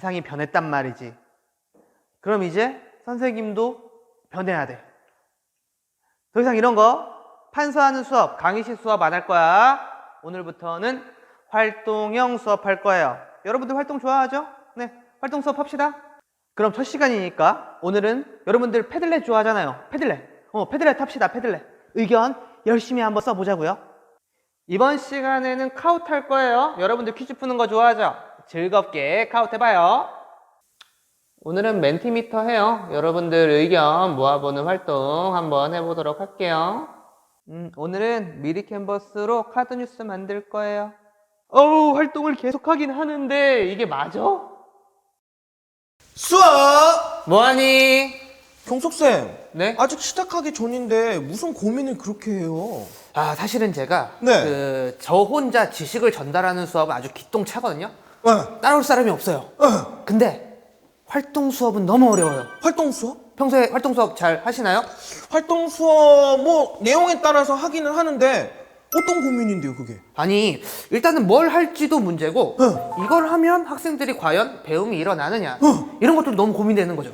세상이 변했단 말이지. 그럼 이제 선생님도 변해야 돼. 더 이상 이런 거 판서하는 수업, 강의식 수업 안 할 거야. 오늘부터는 활동형 수업 할 거예요. 여러분들 활동 좋아하죠? 네, 활동 수업 합시다. 그럼 첫 시간이니까 오늘은 여러분들 패들렛 좋아하잖아요. 패들렛 탑시다. 패들렛. 의견 열심히 한번 써보자고요. 이번 시간에는 카우트 할 거예요. 여러분들 퀴즈 푸는 거 좋아하죠? 즐겁게 카우트 해봐요. 오늘은 멘티미터 해요. 여러분들 의견 모아보는 활동 한번 해보도록 할게요. 오늘은 미리 캔버스로 카드 뉴스 만들 거예요. 활동을 계속 하긴 하는데 이게 맞아? 수업! 뭐하니? 경석쌤, 네? 아직 시작하기 전인데 무슨 고민을 그렇게 해요? 사실은 제가 네. 저 혼자 지식을 전달하는 수업은 아주 기똥차거든요. 네. 따라올 사람이 없어요. 근데 활동 수업은 너무 어려워요. 활동 수업? 평소에 활동 수업 잘 하시나요? 활동 수업 뭐 내용에 따라서 하기는 하는데 어떤 고민인데요 그게? 아니, 일단은 뭘 할지도 문제고 이걸 하면 학생들이 과연 배움이 일어나느냐 이런 것도 너무 고민되는 거죠.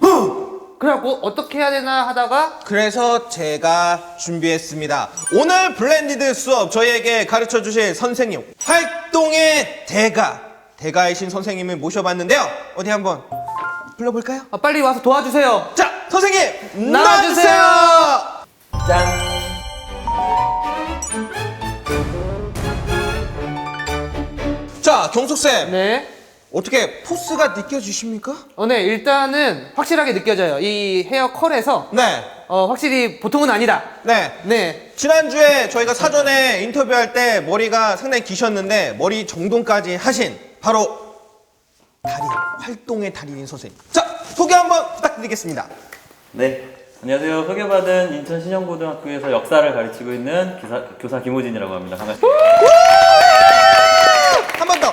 그래갖고 어떻게 해야 되나 하다가 그래서 제가 준비했습니다. 오늘 블렌디드 수업 저희에게 가르쳐 주실 선생님, 활동의 대가이신 선생님을 모셔봤는데요. 어디 한번 불러볼까요? 빨리 와서 도와주세요. 자, 선생님 나와주세요. 짠. 자, 경석쌤. 네. 어떻게 포스가 느껴지십니까? 네, 일단은 확실하게 느껴져요. 이 헤어 컬에서 네. 확실히 보통은 아니다. 네. 네. 지난주에 저희가 사전에 인터뷰할 때 머리가 상당히 기셨는데 머리 정돈까지 하신 바로 활동의 달인인 선생님. 자, 소개 한번 부탁드리겠습니다. 네, 안녕하세요. 소개받은 인천 신영고등학교에서 역사를 가르치고 있는 교사 김호진이라고 합니다. 반갑습니다. 한 번 더.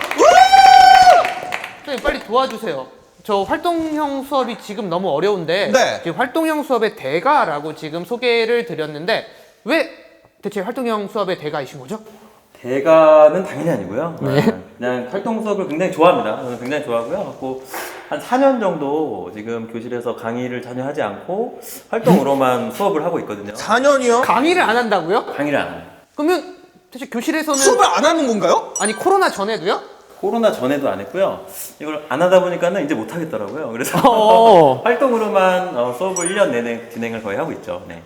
선생님 빨리 도와주세요. 저 활동형 수업이 지금 너무 어려운데 네. 지금 활동형 수업의 대가라고 지금 소개를 드렸는데 왜 대체 활동형 수업의 대가이신 거죠? 대가는 당연히 아니고요. 그냥 활동 수업을 굉장히 좋아합니다. 저는 굉장히 좋아하고요. 그래서 한 4년 정도 지금 교실에서 강의를 전혀 하지 않고 활동으로만 수업을 하고 있거든요. 4년이요? 강의를 안 한다고요? 강의를 안 해요. 그러면 대체 교실에서는 수업을 안 하는 건가요? 아니 코로나 전에도요? 코로나 전에도 안 했고요. 이걸 안 하다 보니까는 이제 못 하겠더라고요. 그래서 활동으로만 수업을 1년 내내 진행을 거의 하고 있죠. 네.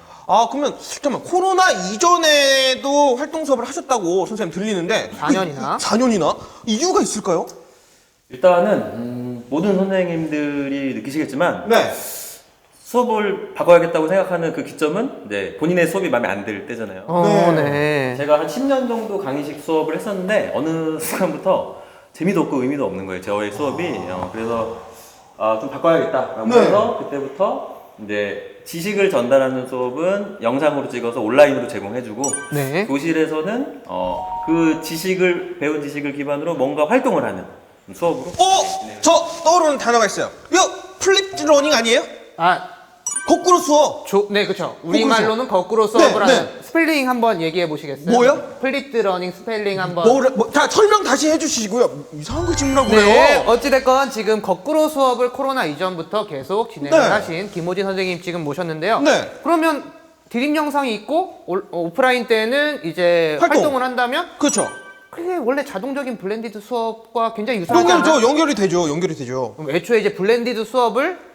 그러면 잠깐만, 코로나 이전에도 활동 수업을 하셨다고 선생님 들리는데 4년이나? 4년이나? 이유가 있을까요? 일단은 모든 선생님들이 느끼시겠지만 네. 수업을 바꿔야겠다고 생각하는 그 기점은 이제 본인의 수업이 마음에 안 들 때잖아요. 네. 제가 한 10년 정도 강의식 수업을 했었는데 어느 순간부터 재미도 없고 의미도 없는 거예요. 저의 수업이. 그래서 좀 바꿔야겠다라고 네. 해서 그때부터 이제 지식을 전달하는 수업은 영상으로 찍어서 온라인으로 제공해주고 네. 교실에서는 그 배운 지식을 기반으로 뭔가 활동을 하는 수업으로. 저 떠오르는 단어가 있어요. 이거 플립 러닝 아니에요? 거꾸로 수업. 네, 그쵸. 우리말로는 거꾸로 수업을 네, 하는 스펠링 한번 얘기해 보시겠어요? 뭐요? 플립드 러닝 스펠링 한번. 다 설명 다시 해주시고요. 이상한 걸 질문하고 네, 그래요. 어찌됐건 지금 거꾸로 수업을 코로나 이전부터 계속 진행을 네. 하신 김호진 선생님 지금 모셨는데요. 네. 그러면 드림 영상이 있고 오프라인 때는 이제 활동. 활동을 한다면 그렇죠. 그게 원래 자동적인 블렌디드 수업과 굉장히 유사하지 않아요? 연결이 되죠. 그럼 애초에 이제 블렌디드 수업을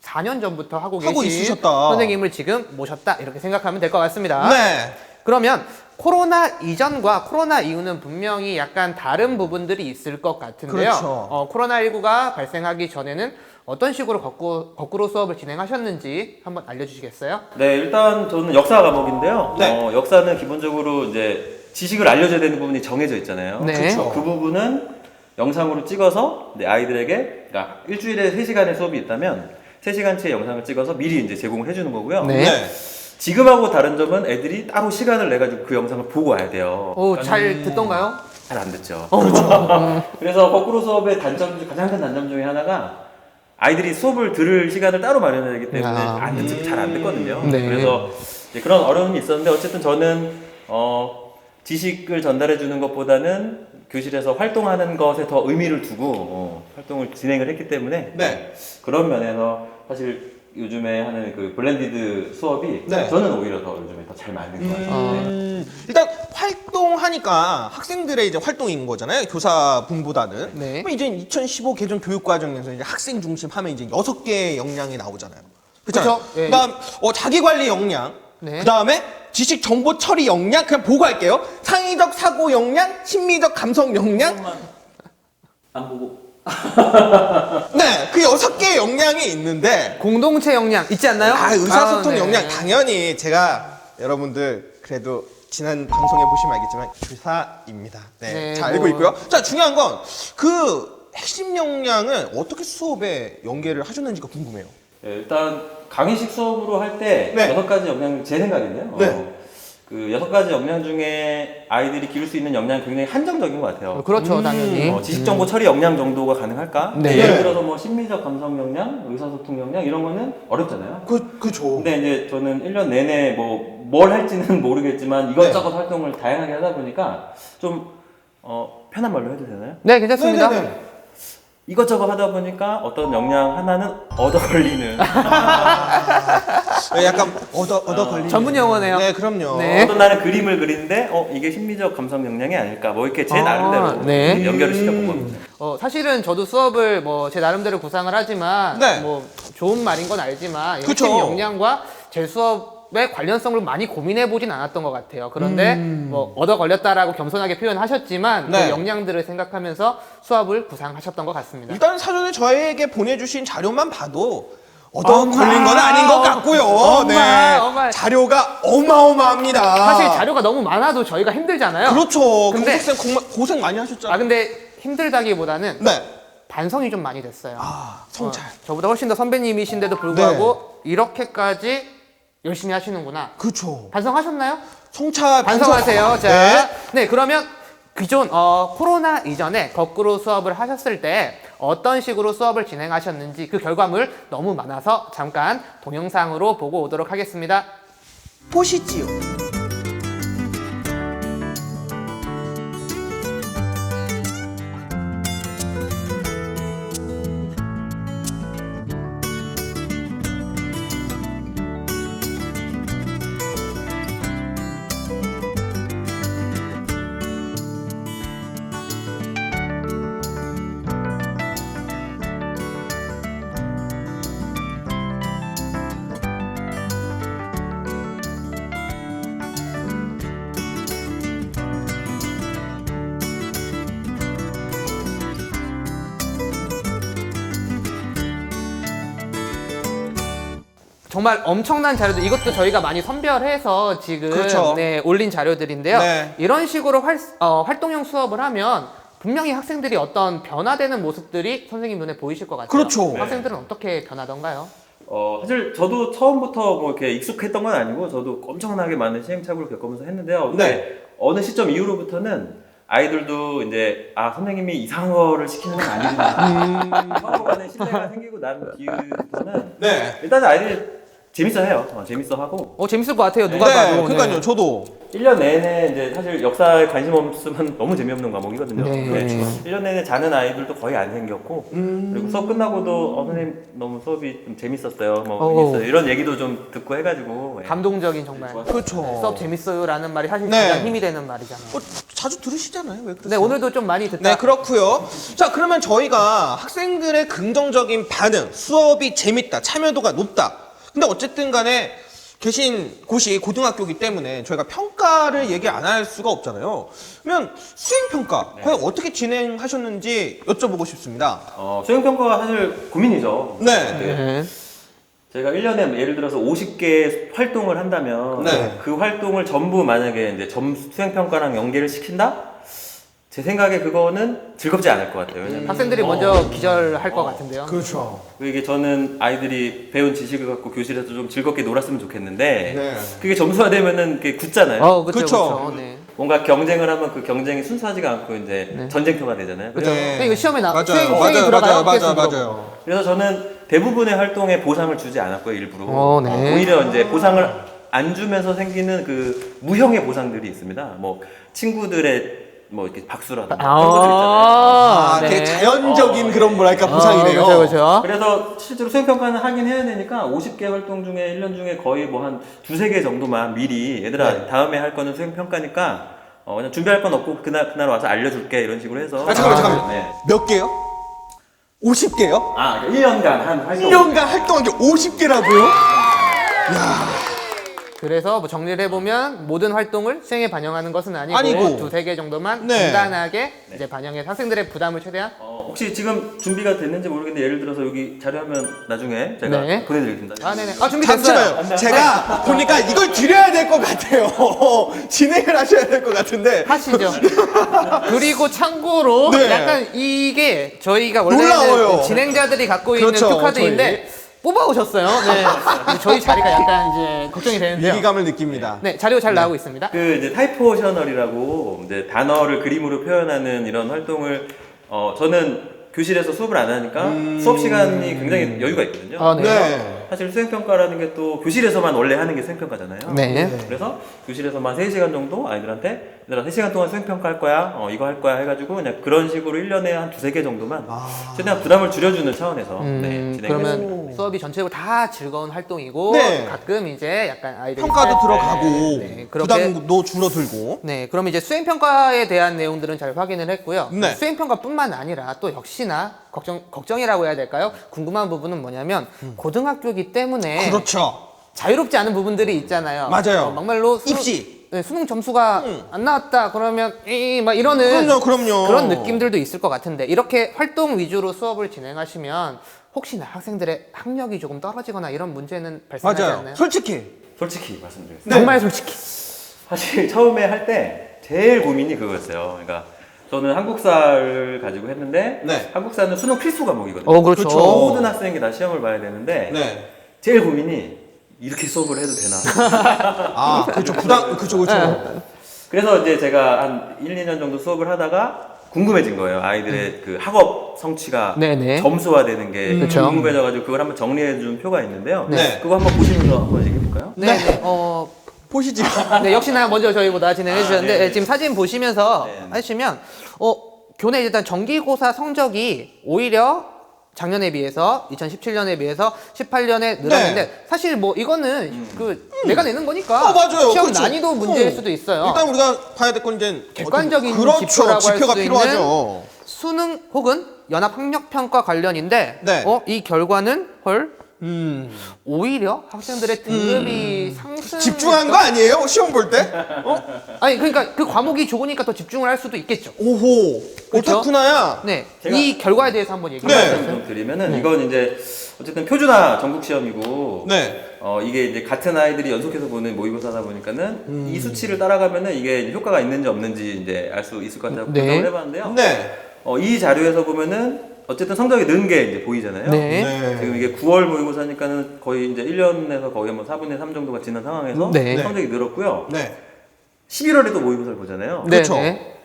4년 전부터 하고 계신 있으셨다. 선생님을 지금 모셨다 이렇게 생각하면 될 것 같습니다. 네. 그러면 코로나 이전과 코로나 이후는 분명히 약간 다른 부분들이 있을 것 같은데요. 그렇죠. 코로나19가 발생하기 전에는 어떤 식으로 거꾸로 수업을 진행하셨는지 한번 알려주시겠어요? 네, 일단 저는 역사 과목인데요. 네. 역사는 기본적으로 이제 지식을 알려줘야 되는 부분이 정해져 있잖아요. 네. 그렇죠. 그 부분은 영상으로 찍어서 아이들에게, 그러니까 일주일에 3시간의 수업이 있다면 3시간치의 영상을 찍어서 미리 이제 제공을 해주는 거고요. 네. 지금하고 다른 점은 애들이 따로 시간을 내가지고 그 영상을 보고 와야 돼요. 잘 듣던가요? 잘 안 듣죠. 그래서 거꾸로 수업의 가장 큰 단점 중에 하나가 아이들이 수업을 들을 시간을 따로 마련해야 되기 때문에 잘 안 듣거든요. 네. 그래서 이제 그런 어려움이 있었는데 어쨌든 저는 지식을 전달해 주는 것보다는 교실에서 활동하는 것에 더 의미를 두고 활동을 진행을 했기 때문에 네. 그런 면에서 사실 요즘에 하는 그 블렌디드 수업이 네. 저는 오히려 더 요즘에 더 잘 맞는 것 같아요. 일단 활동하니까 학생들의 이제 활동인 거잖아요. 교사분보다는. 네. 그럼 이제 2015 개정 교육과정에서 이제 학생 중심 하면 이제 6개의 역량이 나오잖아요. 그렇죠? 그쵸? 예. 그다음 자기관리 역량. 네. 그다음에 지식 정보 처리 역량. 그냥 보고 할게요. 창의적 사고 역량, 심리적 감성 역량. 안 보고 네, 그 6개의 역량이 있는데 공동체 역량 있지 않나요? 의사소통 네. 역량 당연히 제가 여러분들 그래도 지난 방송에 보시면 알겠지만 교사입니다. 네, 네, 잘 알고 뭐. 있고요. 자, 중요한 건 그 핵심 역량을 어떻게 수업에 연계를 하셨는지가 궁금해요. 예, 일단 강의식 수업으로 할 때 네. 6가지 역량 제 생각인데요. 네. 그 6가지 역량 중에 아이들이 기를 수 있는 역량이 굉장히 한정적인 것 같아요. 그렇죠, 당연히. 지식 정보 처리 역량 정도가 가능할까? 네. 예를 들어서 뭐 심리적 감성 역량, 의사소통 역량 이런 거는 어렵잖아요. 그죠. 근데 이제 저는 1년 내내 뭘 할지는 모르겠지만 이것저것 활동을 다양하게 하다 보니까 좀 편한 말로 해도 되나요? 네, 괜찮습니다. 네네네. 이것저것 하다 보니까 어떤 역량 하나는 얻어 걸리는 네, 약간 얻어 걸리는. 전문 용어네요. 네, 그럼요. 네. 어떤 날은 그림을 그리는데 이게 심리적 감성 역량이 아닐까 뭐 이렇게 제 나름대로 네. 연결을 시켜본 겁니다. 사실은 저도 수업을 뭐 제 나름대로 구상을 하지만 네. 뭐 좋은 말인 건 알지만 그쵸. 핵심 역량과 제 수업의 관련성을 많이 고민해 보진 않았던 것 같아요. 그런데 뭐 얻어 걸렸다라고 겸손하게 표현하셨지만 네. 그 역량들을 생각하면서 수업을 구상하셨던 것 같습니다. 일단 사전에 저에게 보내주신 자료만 봐도 얻어 걸린 건 아닌 것 같고요. 어마. 자료가 어마어마합니다. 사실 자료가 너무 많아도 저희가 힘들잖아요. 그렇죠. 근데- 경석쌤 고생 많이 하셨잖아요. 근데 힘들다기보다는 네. 반성이 좀 많이 됐어요. 성찰. 저보다 훨씬 더 선배님이신데도 불구하고 이렇게까지 열심히 하시는구나. 그렇죠. 반성하셨나요? 성찰 반성하세요. 자, 네. 네, 그러면 기존 코로나 이전에 거꾸로 수업을 하셨을 때 어떤 식으로 수업을 진행하셨는지 그 결과물 너무 많아서 잠깐 동영상으로 보고 오도록 하겠습니다. 보시지요. 정말 엄청난 자료들, 이것도 저희가 많이 선별해서 지금 그렇죠. 네, 올린 자료들인데요. 네. 이런 식으로 활동형 수업을 하면 분명히 학생들이 어떤 변화되는 모습들이 선생님 눈에 보이실 것 같아요. 그렇죠. 학생들은 어떻게 변하던가요? 사실 저도 처음부터 뭐 이렇게 익숙했던 건 아니고 저도 엄청나게 많은 시행착오를 겪으면서 했는데요. 근데 어느 시점 이후로부터는 아이들도 이제 선생님이 이상한 거를 시키는 건 아니구나. 서로 간에 신뢰가 생기고 난 뒤부터는 네. 일단 아이들이 재밌어 해요. 재밌어 하고 재밌을 것 같아요. 누가 네. 봐도. 그러니까요. 저도 1년 내내 이제 사실 역사에 관심 없으면 너무 재미없는 과목이거든요. 네. 근데 1년 내내 자는 아이들도 거의 안 생겼고 그리고 수업 끝나고도 선생님 너무 수업이 좀 재밌었어요. 있어요. 이런 얘기도 좀 듣고 해가지고 감동적인 정말. 그렇죠. 수업 재밌어요라는 말이 사실 네. 가장 힘이 되는 말이잖아요. 자주 들으시잖아요. 왜 그러세요? 네, 오늘도 좀 많이 듣다. 네, 그렇고요. 자, 그러면 저희가 학생들의 긍정적인 반응, 수업이 재밌다, 참여도가 높다. 근데 어쨌든 간에 계신 곳이 고등학교이기 때문에 저희가 평가를 얘기 안 할 수가 없잖아요. 그러면 수행평가, 과연 어떻게 진행하셨는지 여쭤보고 싶습니다. 수행평가가 사실 고민이죠. 네. 네. 제가 1년에 예를 들어서 50개 활동을 한다면 네. 그 활동을 전부 만약에 이제 수행평가랑 연계를 시킨다? 제 생각에 그거는 즐겁지 않을 것 같아요. 왜냐면 학생들이 먼저 기절할 것 같은데요. 그렇죠. 이게 저는 아이들이 배운 지식을 갖고 교실에서 좀 즐겁게 놀았으면 좋겠는데 네. 그게 점수화되면은 그게 굳잖아요. 그렇죠. 그쵸. 그렇죠. 네. 뭔가 경쟁을 하면 그 경쟁이 순수하지가 않고 이제 전쟁터가 되잖아요. 그렇죠. 네. 근데 이거 시험에 맞아요. 수행이 들어가요. 맞아요. 테스트로. 맞아요. 그래서 저는 대부분의 활동에 보상을 주지 않았고요, 일부러. 네. 오히려 이제 보상을 안 주면서 생기는 그 무형의 보상들이 있습니다. 뭐 친구들의 뭐 이렇게 박수라든가 그런 것들 있잖아요. 되게 네. 자연적인 그런 뭐랄까 보상이네요. 그렇죠, 그렇죠. 그래서 실제로 수행평가는 하긴 해야 되니까 50개 활동 중에 1년 중에 거의 뭐 한 두세 개 정도만 미리 얘들아 네. 다음에 할 거는 수행평가니까 그냥 준비할 건 없고 그날 와서 알려줄게 이런 식으로 해서 잠깐만요. 네. 몇 개요? 50개요? 1년간 한 활동 1년간 활동한 게 50개라고요? 그래서 뭐 정리를 해보면 모든 활동을 수행에 반영하는 것은 아니고, 아니고. 두세 개 정도만 네. 간단하게 이제 반영해서 학생들의 부담을 최대한 혹시 지금 준비가 됐는지 모르겠는데 예를 들어서 여기 자료하면 나중에 제가 네. 보내드리겠습니다. 네네. 준비됐어요. 잠시만요. 제가 보니까 이걸 드려야 될 것 같아요. 진행을 하셔야 될 것 같은데. 하시죠. 그리고 참고로 네. 약간 이게 저희가 원래는 놀라워요. 그 진행자들이 갖고 있는 그렇죠, 큐카드인데 뽑아오셨어요. 네. 근데 저희 자리가 약간 이제 걱정이 되는데요. 위기감을 느낍니다. 네, 자료 잘 나오고 있습니다. 그 이제 타이포셔널이라고 이제 단어를 그림으로 표현하는 이런 활동을 저는 교실에서 수업을 안 하니까 수업 시간이 굉장히 여유가 있거든요. 아, 네. 네. 사실 수행평가라는 게 또 교실에서만 원래 하는 게 수행평가잖아요. 네. 그래서 교실에서만 3시간 정도 아이들한테 얘들아 3시간 동안 수행평가 할 거야. 이거 할 거야 해가지고 그냥 그런 식으로 1년에 한 두세 개 정도만 최대한 부담을 줄여주는 차원에서 네, 진행했습니다. 그러면 수업이 전체적으로 다 즐거운 활동이고 네. 가끔 이제 약간 아이들이 평가도 스트레스- 들어가고 네, 그렇게 부담도 줄어들고. 네, 그럼 이제 수행평가에 대한 내용들은 잘 확인을 했고요. 네. 수행평가뿐만 아니라 또 역시나 걱정이라고 해야 될까요? 궁금한 부분은 뭐냐면 고등학교이기 때문에 그렇죠. 자유롭지 않은 부분들이 있잖아요. 맞아요. 막말로 입시. 네, 수능 점수가 안 나왔다 그러면 막 이러는 그럼요. 그런 느낌들도 있을 것 같은데 이렇게 활동 위주로 수업을 진행하시면 혹시나 학생들의 학력이 조금 떨어지거나 이런 문제는 발생하지 맞아요. 않나요? 솔직히. 솔직히 말씀드리겠습니다. 네. 정말 솔직히. 사실 처음에 할 때 제일 고민이 그거였어요. 그러니까 저는 한국사를 가지고 했는데 네. 한국사는 수능 필수 과목이거든요. 그렇죠. 그렇죠. 모든 학생이 다 시험을 봐야 되는데 네. 제일 고민이 이렇게 수업을 해도 되나. 그렇죠. 부담, 그렇죠. 그래서 이제 제가 한 1, 2년 정도 수업을 하다가 궁금해진 거예요. 아이들의 그 학업 성취가 네네. 점수화되는 게 그쵸. 궁금해져가지고 그걸 한번 정리해준 표가 있는데요. 네. 그거 한번 보시면서 한번 얘기해볼까요? 네. 보시죠. 네, 역시나 먼저 저희보다 진행해 주셨는데 네. 네, 지금 사진 보시면서 네. 하시면 교내 일단 정기고사 성적이 오히려 작년에 비해서 2017년에 비해서 18년에 늘었는데 네. 사실 뭐 이거는 그 내가 내는 거니까 맞아요. 시험 그렇죠. 난이도 문제일 수도 있어요. 일단 우리가 봐야 될 건 이제 객관적인 그렇죠. 지표라고 할 지표가 수 필요하죠. 수능 혹은 연합학력평가 관련인데 네. 이 결과는 오히려 학생들의 등급이 집중한 거 아니에요? 시험 볼 때? 아니 그러니까 그 과목이 좋으니까 더 집중을 할 수도 있겠죠. 오호. 그렇죠? 오타쿠나야. 네, 제가- 이 결과에 대해서 한번 얘기해 네. 주세요. 좀 드리면은 이건 이제 어쨌든 표준화 전국 시험이고 네. 이게 이제 같은 아이들이 연속해서 보는 모의고사다 보니까는 이 수치를 따라가면은 이게 이제 효과가 있는지 없는지 이제 알 수 있을 것 같아서 네. 분석을 해봤는데요. 네. 이 자료에서 보면은 어쨌든 성적이 는 게 이제 보이잖아요. 네. 지금 이게 9월 모의고사니까는 거의 이제 1년에서 거의 뭐 4분의 3 정도가 지난 상황에서 네. 성적이 늘었고요. 네. 11월에도 모의고사를 보잖아요. 네, 그렇죠. 네.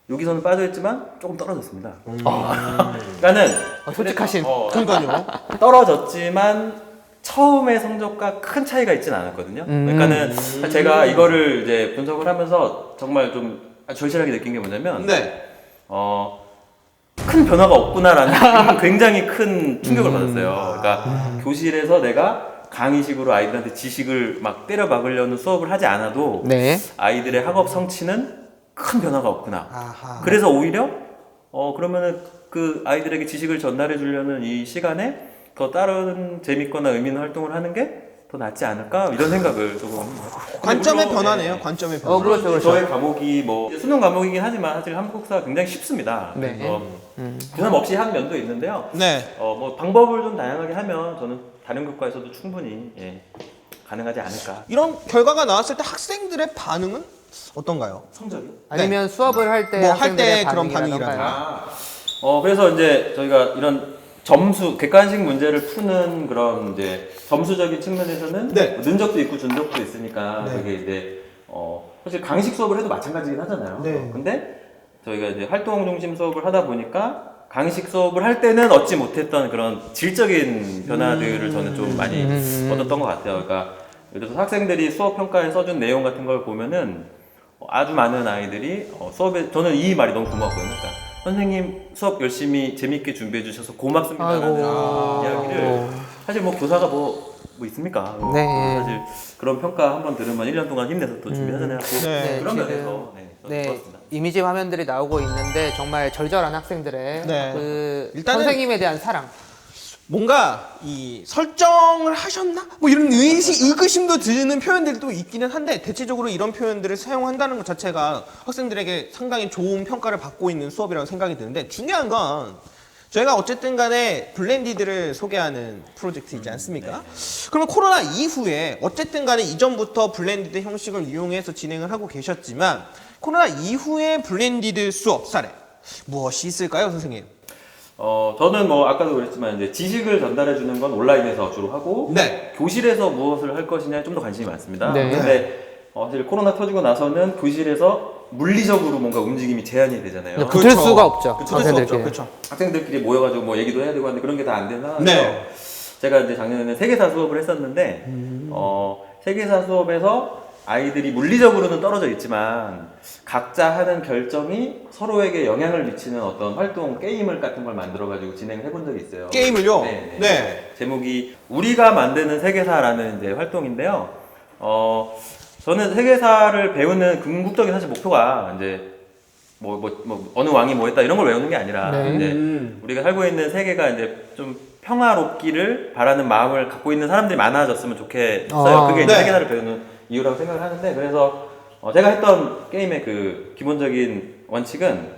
여기서는 빠져있지만 조금 떨어졌습니다. 그러니까는 솔직하신. 그러니까요. 떨어졌지만 처음의 성적과 큰 차이가 있진 않았거든요. 그러니까는 제가 이거를 이제 분석을 하면서 정말 좀 절실하게 느낀 게 뭐냐면 네. 큰 변화가 없구나라는 굉장히 큰 충격을 받았어요. 그러니까 교실에서 내가 강의식으로 아이들한테 지식을 막 때려 박으려는 수업을 하지 않아도 네. 아이들의 학업 성취는 큰 변화가 없구나. 아하. 그래서 오히려 그러면은 그 아이들에게 지식을 전달해 주려는 이 시간에 더 다른 재밌거나 의미 있는 활동을 하는 게 더 낫지 않을까 이런 생각을 조금 관점의 물론, 변화네요. 네. 관점의 변화. 그렇죠, 그렇죠. 저의 과목이 뭐 수능 과목이긴 하지만 사실 한국사가 굉장히 쉽습니다. 네. 그래서 부담 없이 한 면도 있는데요. 네. 뭐 방법을 좀 다양하게 하면 저는 다른 교과에서도 충분히 가능하지 않을까. 이런 결과가 나왔을 때 학생들의 반응은 어떤가요? 성적이? 아니면 수업을 할 때 뭐 할 학생들의 때 그런 반응이라던가요? 그래서 이제 저희가 이런 점수, 객관식 문제를 푸는 그런 이제 점수적인 측면에서는 네. 는 적도 있고 준 적도 있으니까 네. 그게 이제 사실 강의식 수업을 해도 마찬가지긴 하잖아요. 네. 근데 저희가 이제 활동 중심 수업을 하다 보니까 강의식 수업을 할 때는 얻지 못했던 그런 질적인 변화들을 저는 좀 많이 얻었던 것 같아요. 그러니까 예를 들어서 학생들이 수업 평가에 써준 내용 같은 걸 보면은 아주 많은 아이들이 수업에 저는 이 말이 너무 고마웠거든요. 그러니까 선생님 수업 열심히 재밌게 준비해 주셔서 고맙습니다라는 아이고. 이야기를 사실 뭐 교사가 뭐 있습니까? 네. 사실 그런 평가 한번 들으면 1년 동안 힘내서 또 준비하잖아요. 네. 그런 지금, 면에서 저는 네, 좋았습니다. 이미지 화면들이 나오고 있는데 정말 절절한 학생들의 네. 그 일단은- 선생님에 대한 사랑. 뭔가 이 설정을 하셨나? 뭐 이런 의구심도 드는 표현들도 있기는 한데 대체적으로 이런 표현들을 사용한다는 것 자체가 학생들에게 상당히 좋은 평가를 받고 있는 수업이라고 생각이 드는데 중요한 건 저희가 어쨌든 간에 블렌디드를 소개하는 프로젝트이지 않습니까? 그러면 코로나 이후에 어쨌든 간에 이전부터 블렌디드 형식을 이용해서 진행을 하고 계셨지만 코로나 이후에 블렌디드 수업 사례 무엇이 있을까요, 선생님? 저는 뭐 아까도 그랬지만 이제 지식을 전달해 주는 건 온라인에서 주로 하고 네. 교실에서 무엇을 할 것이냐에 좀 더 관심이 많습니다. 네. 근데 사실 코로나 터지고 나서는 교실에서 물리적으로 뭔가 움직임이 제한이 되잖아요. 붙을 그렇죠. 수가 없죠. 붙을 수가 학생들끼리. 그렇죠. 학생들끼리 모여가지고 뭐 얘기도 해야 되고 하는데 그런 게 다 안 되는 상황에서 네. 제가 이제 작년에 세계사 수업을 했었는데 세계사 수업에서 아이들이 물리적으로는 떨어져 있지만 각자 하는 결정이 서로에게 영향을 미치는 어떤 활동, 게임을 같은 걸 만들어가지고 진행을 해본 적이 있어요. 게임을요? 네. 네. 제목이 우리가 만드는 세계사라는 이제 활동인데요. 저는 세계사를 배우는 궁극적인 사실 목표가 이제 어느 왕이 뭐 했다 이런 걸 외우는 게 아니라 네. 이제 우리가 살고 있는 세계가 이제 좀 평화롭기를 바라는 마음을 갖고 있는 사람들이 많아졌으면 좋겠어요. 그게 이제 네. 세계사를 배우는 이유라고 생각을 하는데 그래서 제가 했던 게임의 그 기본적인 원칙은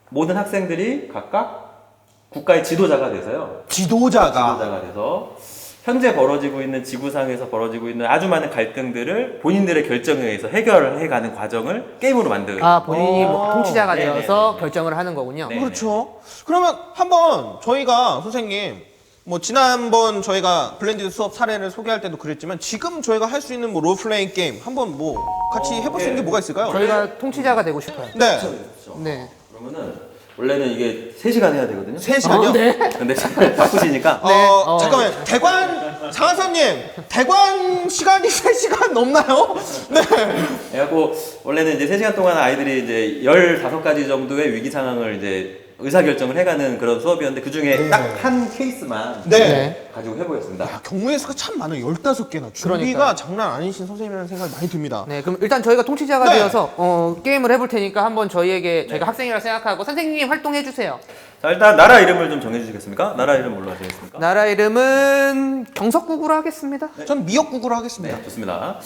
모든 학생들이 각각 국가의 지도자가 돼서요. 지도자가 돼서 현재 벌어지고 있는 지구상에서 벌어지고 있는 아주 많은 갈등들을 본인들의 결정에 의해서 해결을 해가는 과정을 게임으로 만들어요. 본인이 뭐 통치자가 네네네. 되어서 결정을 하는 거군요. 네. 그렇죠. 그러면 한번 저희가 선생님 뭐 지난번 저희가 블렌디드 수업 사례를 소개할 때도 그랬지만 지금 저희가 할 수 있는 뭐 롤플레잉 게임 한번 뭐 같이 해볼 수 있는 게 뭐가 있을까요? 저희가 통치자가 되고 싶어요. 네. 그렇죠. 네. 그러면은 원래는 이게 3시간 해야 되거든요. 3시간요? 네. 근데 시간을 바꾸시니까 잠깐만요. 장하사님, 대관 시간이 3시간 넘나요? 네. 그래갖고 원래는 이제 3시간 동안 아이들이 이제 15가지 정도의 위기 상황을 이제 의사결정을 해가는 그런 수업이었는데 그 중에 네. 딱 한 케이스만 네. 가지고 해보겠습니다. 야, 경우의 수가 참 많아요. 15개나. 준비가 그러니까요. 장난 아니신 선생님이라는 생각이 많이 듭니다. 네, 그럼 일단 저희가 통치자가 네. 되어서 게임을 해볼 테니까 한번 저희가 학생이라 생각하고 선생님이 활동해 주세요. 자 일단 나라 이름을 좀 정해주시겠습니까? 나라 이름 뭘로 하시겠습니까? 나라 이름은 경석국으로 하겠습니다. 전 미역국으로 하겠습니다. 네, 좋습니다.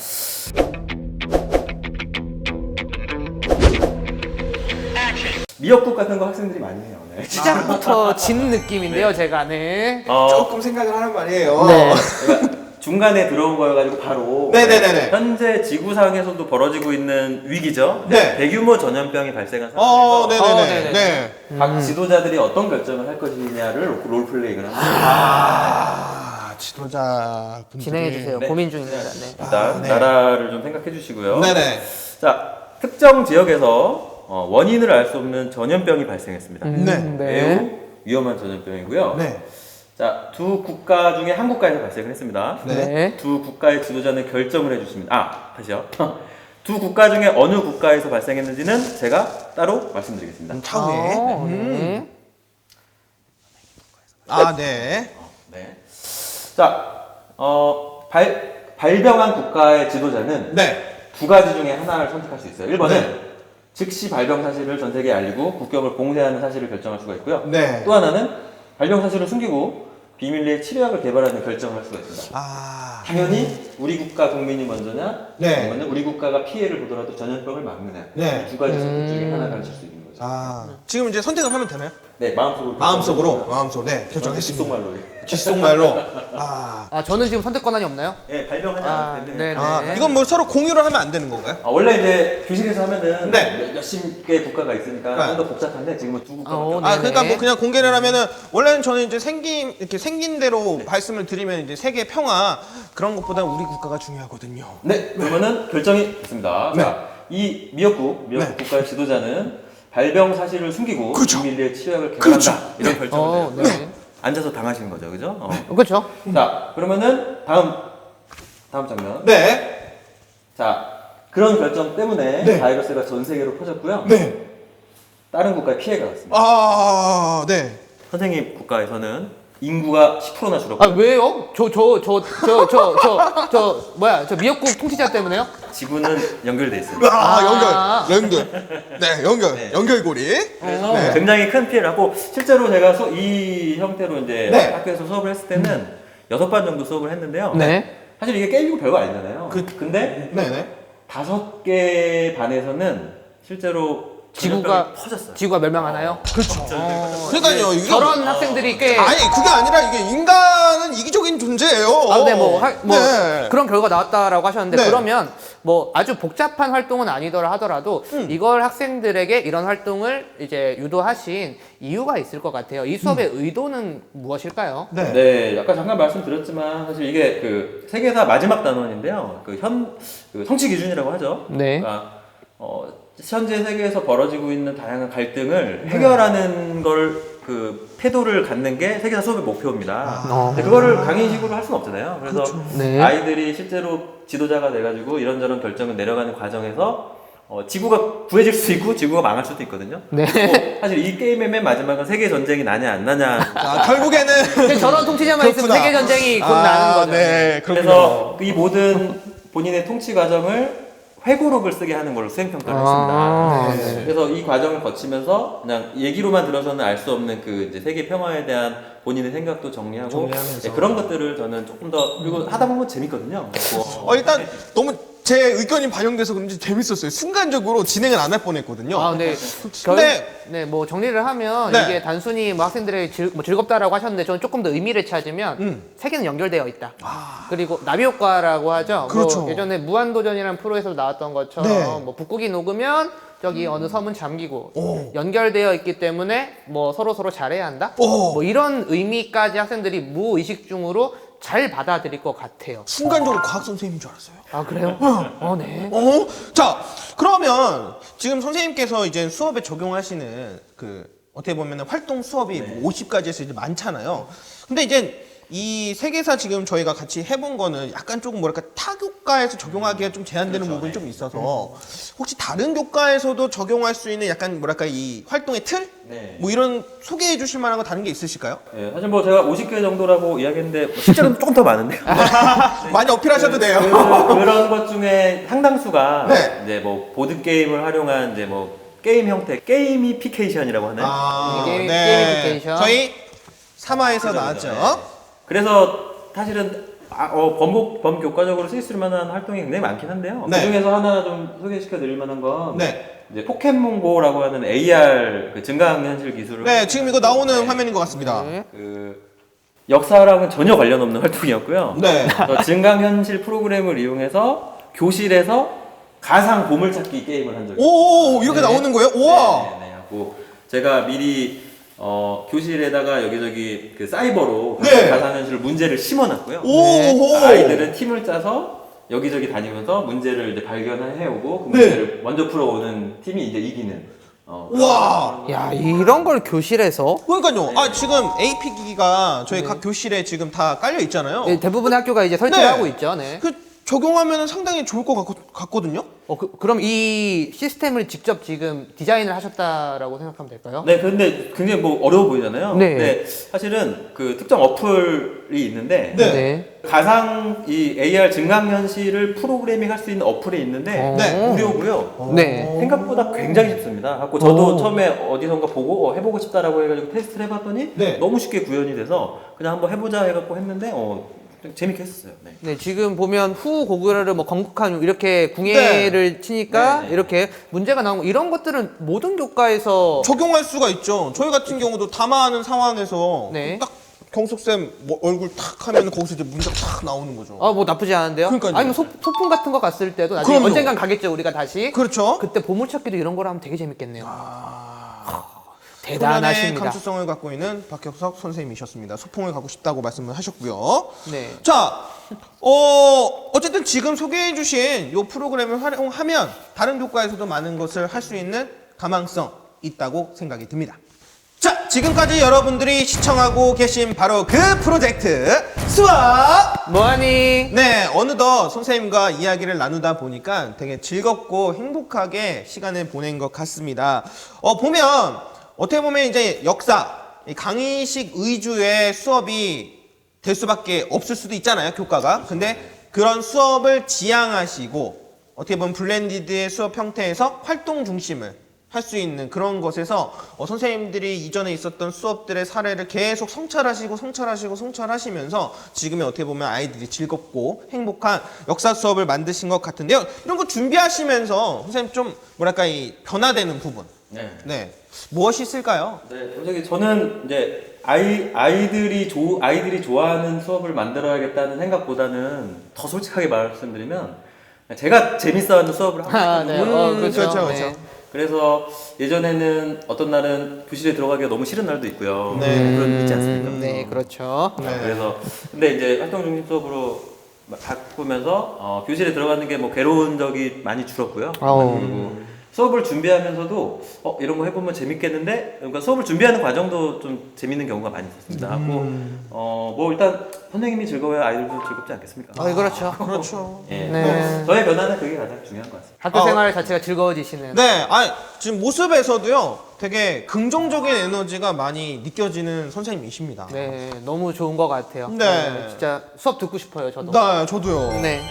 미역국 같은 거 학생들이 많이 해요. 네. 시작부터 진 느낌인데요, 제가. 네. 조금 생각을 하는 말이에요. 네. 그러니까 중간에 들어온 거여가지고 바로 네네네네. 현재 지구상에서도 벌어지고 있는 위기죠. 네. 대규모 전염병이 발생한 상황에서 네네네. 네네. 네. 각 지도자들이 어떤 결정을 할 것이냐를 롤플레잉을 합니다. 지도자 분들이 진행해 주세요. 네. 고민 중입니다. 네. 일단 네. 나라를 좀 생각해 주시고요. 네네. 자, 특정 지역에서 원인을 알 수 없는 전염병이 발생했습니다. 네. 매우 위험한 전염병이고요. 네. 자, 두 국가 중에 한 국가에서 발생을 했습니다. 네. 네. 두 국가의 지도자는 결정을 해주십니다. 다시요. 두 국가 중에 어느 국가에서 발생했는지는 제가 따로 말씀드리겠습니다. 차후에. 네. 네. 네. 자, 발병한 국가의 지도자는 네. 두 가지 중에 하나를 선택할 수 있어요. 1번은 즉시 발병 사실을 전 세계에 알리고 국경을 봉쇄하는 사실을 결정할 수가 있고요. 네. 또 하나는 발병 사실을 숨기고 비밀리에 치료약을 개발하는 결정을 할 수가 있습니다. 당연히 우리 국가 국민이 먼저냐, 네. 아니면 우리 국가가 피해를 보더라도 전염병을 막느냐, 네. 이 두 가지 선택 중에 하나를 하실 수 있는 거죠. 지금 이제 선택을 하면 되나요? 네, 마음속으로. 마음속으로. 네. 결정했습니다. 귓속말로. 귓속말로. 저는 지금 선택 권한이 없나요? 네, 발병하지 않기 때문에. 네. 이건 뭐 서로 공유를 하면 안 되는 건가요? 원래 이제 교실에서 하면은 네. 몇십 개의 국가가 있으니까 네. 좀 더 복잡한데 지금은 두 국가밖에 네. 그러니까 뭐 그냥 공개를 하면은 원래는 저는 이제 이렇게 생긴 대로 말씀을 드리면 이제 세계 평화 그런 것보다 우리 국가가 중요하거든요. 네, 그러면은 결정이 됐습니다. 네. 자, 이 미역국 국가의 지도자는 발병 사실을 숨기고 그렇죠. 비밀리에 치료약을 개발한다 이런 결정을 내요. 네. 앉아서 당하시는 거죠, 그죠? 그렇죠. 자, 그러면은 다음 장면. 네. 자, 그런 결정 때문에 네. 바이러스가 전 세계로 퍼졌고요. 네. 다른 국가에 피해가 갔습니다. 아, 네. 선생님 국가에서는 인구가 10%나 아 줄었고요. 왜요? 뭐야 저 미역국 통치자 때문에요? 지구는 연결돼 있습니다. 아, 연결. 네, 연결. 네. 연결고리. 그래서 네. 굉장히 큰 피해를 하고 실제로 제가 이 형태로 이제 네. 학교에서 수업을 했을 때는 6반 정도 수업을 했는데요. 네. 사실 이게 게임이고 별거 아니잖아요. 네, 근데 네. 5개 반에서는 실제로 전염병이 퍼졌어요. 지구가 멸망하나요? 그렇죠. 그러니까요. 이게 저런 학생들이 꽤 아니, 그게 아니라 이게 인간은 이기적인 존재예요. 아, 근데 네. 그런 결과 나왔다라고 하셨는데 네. 그러면 뭐 아주 복잡한 활동은 아니더라 하더라도 이걸 학생들에게 이런 활동을 이제 유도하신 이유가 있을 것 같아요. 이 수업의 의도는 무엇일까요? 네. 네, 아까 잠깐 말씀드렸지만 사실 이게 그 세계사 마지막 단원인데요. 그 성취 기준이라고 하죠. 네. 그러니까 현재 세계에서 벌어지고 있는 다양한 갈등을 해결하는 걸 그 태도를 갖는 게 세계사 수업의 목표입니다. 근데 그거를 강의식으로 할 수는 없잖아요. 그래서 네. 아이들이 실제로 지도자가 돼가지고 이런저런 결정을 내려가는 과정에서 지구가 구해질 수 있고 지구가 망할 수도 있거든요. 네. 사실 이 게임의 맨 마지막은 세계 전쟁이 나냐 안 나냐. 결국에는 근데 저런 통치자만 있으면 그렇구나. 세계 전쟁이 곧 나는 거죠. 네, 그렇군요. 그래서 이 모든 본인의 통치 과정을 회고록을 쓰게 하는 걸로 수행평가를 아, 했습니다. 네. 그래서 이 과정을 거치면서 그냥 얘기로만 들어서는 알 수 없는 그 이제 세계 평화에 대한 본인의 생각도 정리하고 정리하면서. 네, 그런 것들을 저는 조금 더 그리고 하다 보면 재밌거든요. 일단 너무 제 의견이 반영돼서 그런지 재밌었어요. 순간적으로 진행을 안 할 뻔했거든요. 아, 네. 네, 뭐 정리를 하면 네. 이게 단순히 뭐 학생들의 즐겁다라고 하셨는데 저는 조금 더 의미를 찾으면 세계는 연결되어 있다. 그리고 나비 효과라고 하죠. 그렇죠. 뭐 예전에 무한도전이라는 프로에서 나왔던 것처럼 네. 뭐 북극이 녹으면 저기 어느 섬은 잠기고 연결되어 있기 때문에 뭐 서로 잘해야 한다. 뭐 이런 의미까지 학생들이 무의식 중으로 잘 받아들일 것 같아요. 순간적으로 과학 선생님인 줄 알았어요. 아 그래요? 네. 자, 그러면 지금 선생님께서 이제 수업에 적용하시는 그 어떻게 보면 활동 수업이 뭐 50가지에서 이제 많잖아요. 근데 이제 이 세계사 지금 저희가 같이 해본 거는 약간 조금 뭐랄까 타교과에서 적용하기가 좀 제한되는 부분이 좀 있어서 혹시 다른 교과에서도 적용할 수 있는 약간 뭐랄까 이 활동의 틀? 네. 뭐 이런 소개해 주실 만한 거 다른 게 있으실까요? 네, 사실 뭐 제가 50개 정도라고 이야기했는데 뭐 실제로는 조금 더 많은데요. 많이 어필하셔도 돼요. 그런 것 중에 상당수가 네. 이제 뭐 보드 게임을 활용한 이제 뭐 게임 형태, 게이미피케이션이라고 하나요? 게이미피케이션. 저희 3화에서 그죠, 나왔죠. 그죠. 네. 그래서 사실은 범교과적으로 쓰일 만한 활동이 굉장히 많긴 한데요. 네. 그 중에서 하나 좀 소개시켜 드릴 만한 건 네. 이제 포켓몬고라고 하는 AR 그 증강현실 기술을 네, 지금 이거 나오는 화면인 것 같습니다. 네. 그 역사랑은 전혀 관련 없는 활동이었고요. 네. 증강현실 프로그램을 이용해서 교실에서 가상 보물찾기 게임을 한 적이 있어요. 오, 이렇게 나오는 거예요? 우와! 네, 하고 제가 미리 교실에다가 여기저기 그 사이버로 네. 가상현실 문제를 심어놨고요. 오! 아이들은 팀을 짜서 여기저기 다니면서 문제를 이제 발견해오고 그 네. 문제를 먼저 풀어오는 팀이 이제 이기는. 우와! 야 이런 걸 교실에서 그러니까요. 지금 AP 기기가 저희 각 교실에 지금 다 깔려 있잖아요. 네, 대부분의 학교가 이제 설치를 네. 하고 있죠. 네. 적용하면 상당히 좋을 것 같거든요. 그럼 이 시스템을 직접 지금 디자인을 하셨다라고 생각하면 될까요? 네, 근데 굉장히 뭐 어려워 보이잖아요. 네. 근데 사실은 그 특정 어플이 있는데 네. 가상 이 AR 증강현실을 프로그래밍 할 수 있는 어플이 있는데 네. 무료고요. 네. 생각보다 굉장히 쉽습니다. 갖고 저도 처음에 어디선가 보고 해보고 싶다라고 해가지고 테스트를 해봤더니 네. 너무 쉽게 구현이 돼서 그냥 한번 해보자 해갖고 했는데 재밌게 했었어요. 네. 네, 지금 보면 후 고구려를 뭐 건국한 이렇게 궁예를 치니까 네. 이렇게 문제가 나오고 이런 것들은 모든 교과에서 적용할 수가 있죠. 저희 같은 경우도 담화하는 상황에서 네. 딱 경숙쌤 얼굴 탁 하면 거기서 이제 문제가 탁 나오는 거죠. 뭐 나쁘지 않은데요? 그러니까요. 아니면 소풍 같은 거 갔을 때도 나중에 그럼요. 언젠간 가겠죠, 우리가 다시. 그렇죠. 그때 보물찾기도 이런 거로 하면 되게 재밌겠네요. 소년의 대단하십니다. 감수성을 갖고 있는 박혁석 선생님이셨습니다. 소풍을 가고 싶다고 말씀을 하셨고요. 네. 자, 어쨌든 지금 소개해주신 이 프로그램을 활용하면 다른 교과에서도 많은 것을 할 수 있는 가망성 있다고 생각이 듭니다. 자, 지금까지 여러분들이 시청하고 계신 바로 그 프로젝트 수업! 뭐하니? 네, 어느덧 선생님과 이야기를 나누다 보니까 되게 즐겁고 행복하게 시간을 보낸 것 같습니다. 보면, 어떻게 보면 이제 역사, 이 강의식 위주의 수업이 될 수밖에 없을 수도 있잖아요, 교과가. 근데 그런 수업을 지향하시고, 어떻게 보면 블렌디드의 수업 형태에서 활동 중심을 할 수 있는 그런 것에서 선생님들이 이전에 있었던 수업들의 사례를 계속 성찰하시면서 지금의 어떻게 보면 아이들이 즐겁고 행복한 역사 수업을 만드신 것 같은데요. 이런 거 준비하시면서 선생님 좀 뭐랄까 이 변화되는 부분. 네. 무엇이 있을까요? 네, 솔직히 저는 이제 아이들이 좋아하는 수업을 만들어야겠다는 생각보다는 더 솔직하게 말씀드리면 제가 재밌어하는 수업을 하고 싶거든요. 네. 그렇죠. 네. 그래서 예전에는 어떤 날은 교실에 들어가기가 너무 싫은 날도 있고요. 네. 그런 거 있지 않습니까? 네, 그렇죠. 네. 그래서 근데 이제 활동 중심 수업으로 바꾸면서 교실에 들어가는 게 뭐 괴로운 적이 많이 줄었고요. 그리고 수업을 준비하면서도 이런 거 해보면 재밌겠는데, 그러니까 수업을 준비하는 과정도 좀 재밌는 경우가 많이 있었습니다. 뭐 일단 선생님이 즐거워야 아이들도 즐겁지 않겠습니까? 그렇죠. 그렇죠. 예. 네. 저의 변화는 그게 가장 중요한 것 같습니다. 학교 생활 자체가 즐거워지시는. 네, 지금 모습에서도요, 되게 긍정적인 에너지가 많이 느껴지는 선생님이십니다. 네, 너무 좋은 것 같아요. 네. 진짜 수업 듣고 싶어요, 저도. 네, 저도요. 네.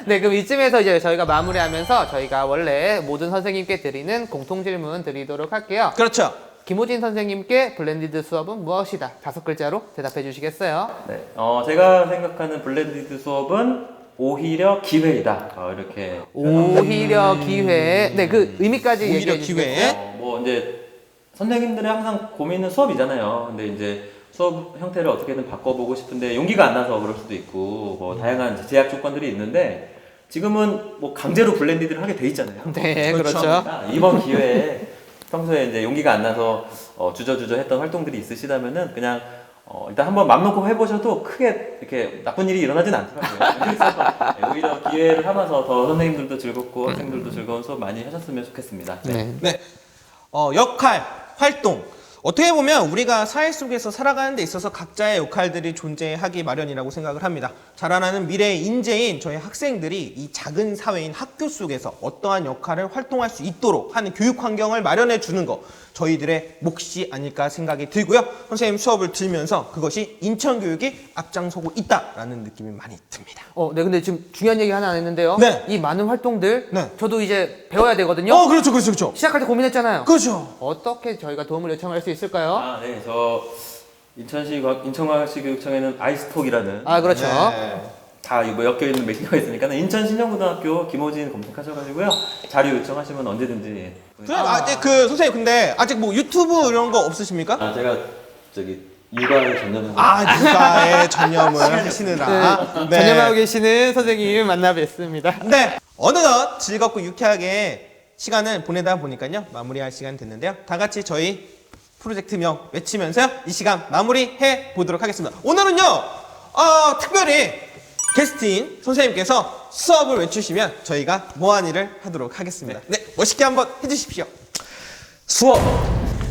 네, 그럼 이쯤에서 이제 저희가 마무리하면서 저희가 원래 모든 선생님께 드리는 공통 질문 드리도록 할게요. 그렇죠. 김호진 선생님께 블렌디드 수업은 무엇이다? 5글자로 대답해 주시겠어요? 네. 제가 생각하는 블렌디드 수업은 오히려 기회이다. 이렇게. 오히려 기회. 네, 그 의미까지 오히려 얘기해 주시겠어요? 기회. 뭐 이제 선생님들의 항상 고민은 수업이잖아요. 근데 이제 수업 형태를 어떻게든 바꿔보고 싶은데 용기가 안 나서 그럴 수도 있고 뭐 다양한 제약 조건들이 있는데 지금은 뭐 강제로 블렌디드를 하게 돼 있잖아요. 네, 그렇죠. 그렇죠. 이번 기회에 평소에 이제 용기가 안 나서 주저주저 했던 활동들이 있으시다면은 그냥 일단 한번 맘 놓고 해보셔도 크게 이렇게 나쁜 일이 일어나진 않더라고요. 그래서 오히려 기회를 삼아서 더 선생님들도 즐겁고 학생들도 즐거운 수업 많이 하셨으면 좋겠습니다. 네. 네. 역할, 활동. 어떻게 보면 우리가 사회 속에서 살아가는 데 있어서 각자의 역할들이 존재하기 마련이라고 생각을 합니다. 자라나는 미래의 인재인 저희 학생들이 이 작은 사회인 학교 속에서 어떠한 역할을 활동할 수 있도록 하는 교육 환경을 마련해 주는 거 저희들의 몫이 아닐까 생각이 들고요. 선생님 수업을 들으면서 그것이 인천교육이 앞장서고 있다라는 느낌이 많이 듭니다. 네, 근데 지금 중요한 얘기 하나 안 했는데요. 네. 이 많은 활동들 네. 저도 이제 배워야 되거든요. 그렇죠. 시작할 때 고민했잖아요. 그렇죠. 어떻게 저희가 도움을 요청할 수 있을까요? 네, 저 인천광역시교육청에는 아이스톡이라는 그렇죠. 네. 다 이거 엮여있는 메신저가 있으니까 인천 신영고등학교 김호진 검색하셔가지고요 자료 요청하시면 언제든지. 그 선생님 근데 아직 뭐 유튜브 이런 거 없으십니까? 제가 저기 육아에 전념해서 육아에 전념을 하시느라. 네. 전념하고 계시는 선생님 만나 뵙습니다. 네. 어느덧 즐겁고 유쾌하게 시간을 보내다 보니까요. 마무리할 시간 됐는데요. 다 같이 저희 프로젝트명 외치면서요. 이 시간 마무리해 보도록 하겠습니다. 오늘은요. 특별히 게스트인 선생님께서 수업을 외치시면 저희가 뭐하니를 하도록 하겠습니다. 네. 멋있게 한번 해주십시오. 수업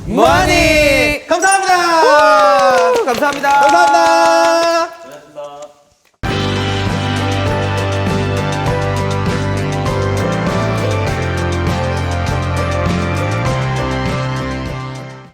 뭐하니? 감사합니다. 감사합니다. 감사합니다.